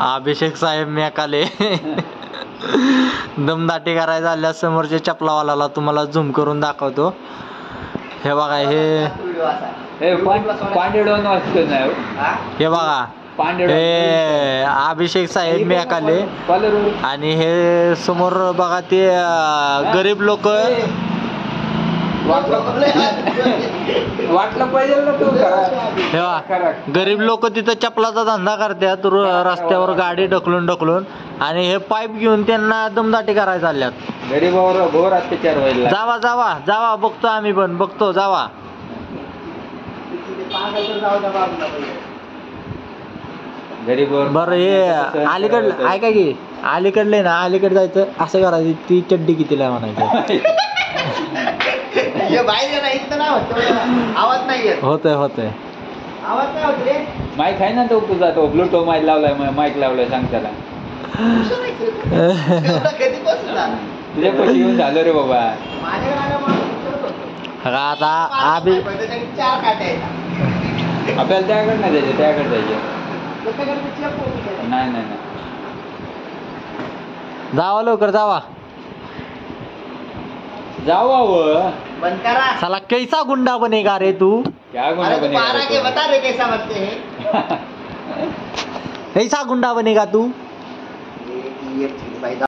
अभिषेक साहेब Macaulay दमदाटी करायला आल्या समोरच्या चपलावाला तुम्हाला झूम करून दाखवतो. हे बघा हे बघा हे अभिषेक साहेब मेकाले आणि हे समोर बघा ते गरीब लोक वाटलं पाहिजे ना तू गरीब लोक तिथं चपलाचा धंदा करतात रस्त्यावर गाडी ढकलून आणि हे पाईप घेऊन त्यांना दमदाटी करायला चालल्यात. गरीबावर घोर अत्याचार व्हायला. जावा बघतो आम्ही पण बघतो जावा. बरं हे अलीकडलं ऐका की अलीकडले ना अलीकडे जायचं असं करायचं ती चड्डी कितीला म्हणायचं. होतंय माईक आहे ना तो तुझा तो ब्लूटूथ माईक लावलाय सांग त्याला. तुझ्या पैसे येऊन झालं रे बाबा. आता आपल्याला त्याकडे नाही जायचं त्याकडे जायचं. नाही जावा लवकर जावा साला कैसा गुंडा बनेगा रे तू. क्या गुंडा बनेगा बता रे कैसा बनते हैं. कैसा गुंडा बनेगा तू.